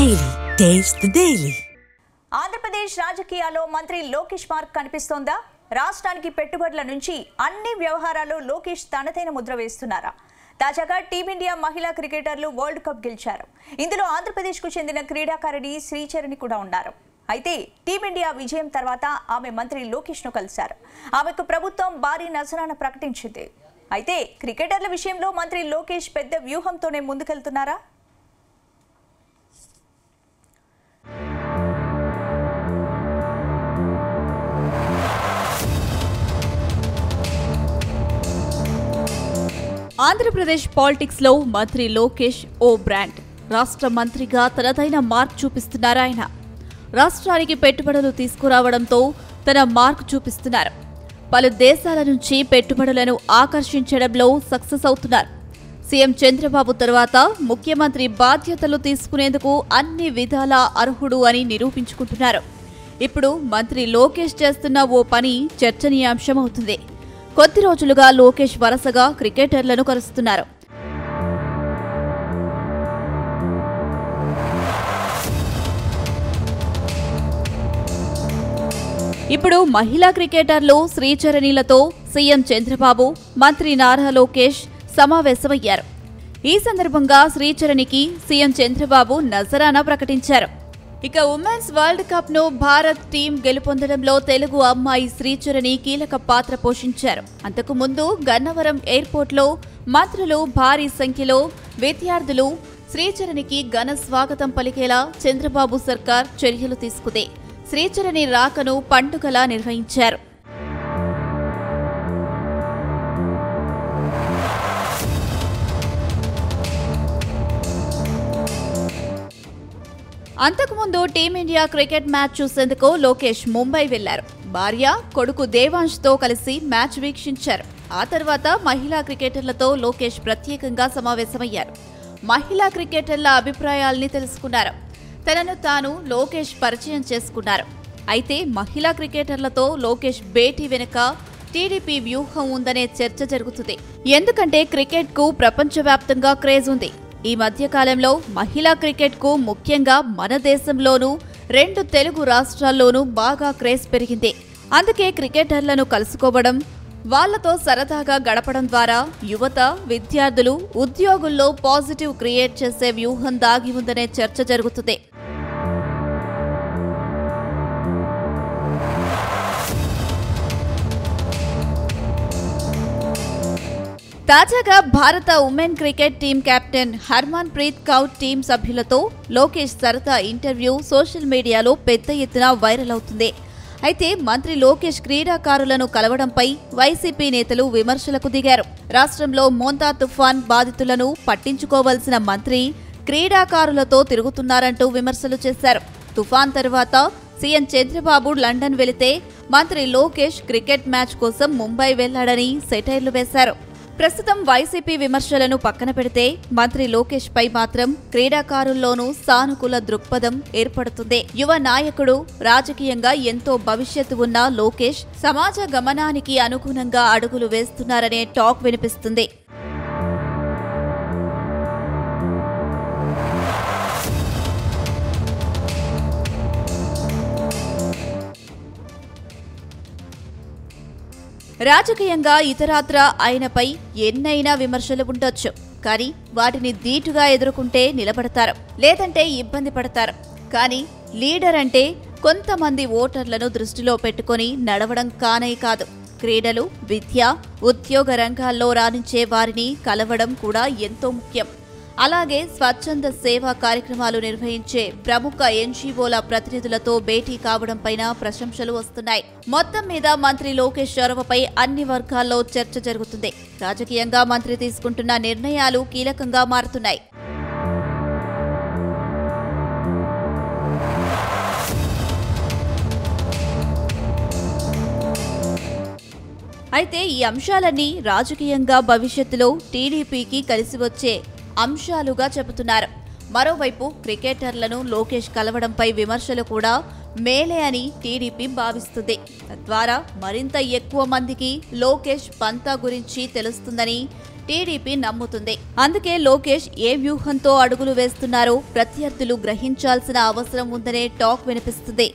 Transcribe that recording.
Daily taste the daily. Andhra Pradesh రాజకీయాల్లో మంత్రి Lokesh mark కనిపిస్తోందా? రాష్ట్రానికి పెట్టుబడుల నుంచి అన్ని వ్యవహారాల్లో లోకేష్ తనదైన ముద్ర వేస్తున్నారా? తాజాగా టీమిండియా మహిళా క్రికెటర్లు వరల్డ్ కప్ గెలిచారు. ఇందులో ఆంధ్రప్రదేశ్కు చెందిన క్రీడాకారిణి శ్రీచరణి కూడా ఉన్నారు. అయితే టీమిండియా విజయం తర్వాత ఆమె మంత్రి లోకేష్ను కలిశారు. ఆమెకు ప్రభుత్వం భారీ నజరానా ప్రకటించింది. అయితే క్రికెటర్ల విషయంలో మంత్రి లోకేష్ పెద్ద వ్యూహంతోనే ముందుకెళ్తున్నారా? ఆంధ్రప్రదేశ్ పాలిటిక్స్ లో మంత్రి లోకేష్ ఓ బ్రాండ్. రాష్ట్ర మంత్రిగా తనదైన మార్క్ చూపిస్తున్నారు ఆయన. రాష్ట్రానికి పెట్టుబడులు తీసుకురావడంతో తన మార్క్ చూపిస్తున్నారు. పలు దేశాల నుంచి పెట్టుబడులను ఆకర్షించడంలో సక్సెస్ అవుతున్నారు. సీఎం చంద్రబాబు తర్వాత ముఖ్యమంత్రి బాధ్యతలు తీసుకునేందుకు అన్ని విధాలా అర్హుడు అని నిరూపించుకుంటున్నారు. ఇప్పుడు మంత్రి లోకేష్ చేస్తున్న ఓ పని చర్చనీయాంశమవుతుంది. కొద్ది రోజులుగా లోకేష్ వరుసగా క్రికెటర్లను కలుస్తున్నారు. ఇప్పుడు మహిళా క్రికెటర్లు శ్రీచరణిలతో సీఎం చంద్రబాబు, మంత్రి నారా లోకేష్ సమావేశమయ్యారు. ఈ సందర్భంగా శ్రీచరణికి సీఎం చంద్రబాబు నజరానా ప్రకటించారు. ఇక ఉమెన్స్ వరల్డ్ కప్ ను భారత్ టీం గెలుపొందడంలో తెలుగు అమ్మాయి శ్రీచరణి కీలక పాత్ర పోషించారు. అంతకు ముందు గన్నవరం ఎయిర్పోర్ట్ లో మంత్రులు, భారీ సంఖ్యలో విద్యార్థులు శ్రీచరణికి ఘన స్వాగతం పలికేలా చంద్రబాబు సర్కార్ చర్యలు తీసుకుంది. శ్రీచరణి రాకను పండుగలా నిర్వహించారు. అంతకుముందు టీమిండియా క్రికెట్ మ్యాచ్ చూసేందుకు లోకేష్ ముంబై వెళ్లారు. భార్య, కొడుకు దేవాంశ్ తో కలిసి మ్యాచ్ వీక్షించారు. ఆ తర్వాత మహిళా క్రికెటర్లతో లోకేష్ ప్రత్యేకంగా సమావేశమయ్యారు. మహిళా క్రికెటర్ల అభిప్రాయాల్ని తెలుసుకున్నారు. తనను తాను లోకేష్ పరిచయం చేసుకున్నారు. అయితే మహిళా క్రికెటర్లతో లోకేష్ భేటీ వెనుక టీడీపీ వ్యూహం ఉందనే చర్చ జరుగుతుంది. ఎందుకంటే క్రికెట్ కు ప్రపంచవ్యాప్తంగా క్రేజ్ ఉంది. ఈ మధ్యకాలంలో మహిళా క్రికెట్ కు ముఖ్యంగా మన దేశంలోనూ 2 తెలుగు రాష్ట్రాల్లోనూ బాగా క్రేజ్ పెరిగింది. అందుకే క్రికెటర్లను కలుసుకోవడం, వాళ్లతో సరదాగా గడపడం ద్వారా యువత, విద్యార్థులు, ఉద్యోగుల్లో పాజిటివ్ క్రియేట్ చేసే వ్యూహం దాగి ఉందనే చర్చ జరుగుతుంది. తాజాగా భారత women cricket team captain Harman Preet Kaur team సభ్యులతో లోకేష్ సరదా ఇంటర్వ్యూ సోషల్ మీడియాలో పెద్ద ఎత్తున వైరల్ అవుతుంది. అయితే మంత్రి లోకేష్ క్రీడాకారులను కలవడంపై వైసీపీ నేతలు విమర్శలకు దిగారు. రాష్ట్రంలో మోంతా తుఫాన్ బాధితులను పట్టించుకోవాల్సిన మంత్రి క్రీడాకారులతో తిరుగుతున్నారంటూ విమర్శలు చేశారు. తుఫాన్ తర్వాత సీఎం చంద్రబాబు లండన్ వెళితే మంత్రి లోకేష్ క్రికెట్ మ్యాచ్ కోసం ముంబై వెళ్లాడని సెటైర్లు వేశారు. ప్రస్తుతం వైసీపీ విమర్శలను పక్కన పెడితే మంత్రి లోకేష్ పై మాత్రం క్రీడాకారుల్లోనూ సానుకూల దృక్పథం ఏర్పడుతుంది. యువ నాయకుడు, రాజకీయంగా ఎంతో భవిష్యత్తు ఉన్న లోకేష్ సమాజ గమనానికి అనుగుణంగా అడుగులు వేస్తున్నారనే టాక్ వినిపిస్తుంది. రాజకీయంగా ఇతరాత్ర ఆయనపై ఎన్నైనా విమర్శలు ఉండొచ్చు. కానీ వాటిని ధీటుగా ఎదుర్కొంటే నిలబడతారు, లేదంటే ఇబ్బంది పడతారు. కానీ లీడర్ అంటే కొంతమంది ఓటర్లను దృష్టిలో పెట్టుకుని నడవడం కానే కాదు. క్రీడలు, విద్య, ఉద్యోగ రంగాల్లో రాణించే వారిని కలవడం కూడా ఎంతో ముఖ్యం. అలాగే స్వచ్ఛంద సేవా కార్యక్రమాలు నిర్వహించే ప్రముఖ ఎన్జీఓల ప్రతినిధులతో భేటీ కావడంపైన ప్రశంసలు వస్తున్నాయి. మొత్తం మీద మంత్రి లోకేష్ చొరవపై అన్ని వర్గాల్లో చర్చ జరుగుతుంది. రాజకీయంగా మంత్రి తీసుకుంటున్న నిర్ణయాలు కీలకంగా మారుతున్నాయి. అయితే ఈ అంశాలన్నీ రాజకీయంగా భవిష్యత్తులో టీడీపీకి కలిసి వచ్చే అంశాలుగా చెబుతున్నారు. మరోవైపు క్రికెటర్లను లోకేష్ కలవడంపై విమర్శలు కూడా మేలే అని టీడీపీ భావిస్తుంది. తద్వారా మరింత ఎక్కువ మందికి లోకేష్ పంతా గురించి తెలుస్తుందని టీడీపీ నమ్ముతుంది. అందుకే లోకేష్ ఏ వ్యూహంతో అడుగులు వేస్తున్నారో ప్రత్యర్థులు గ్రహించాల్సిన అవసరం ఉందనే టాక్ వినిపిస్తుంది.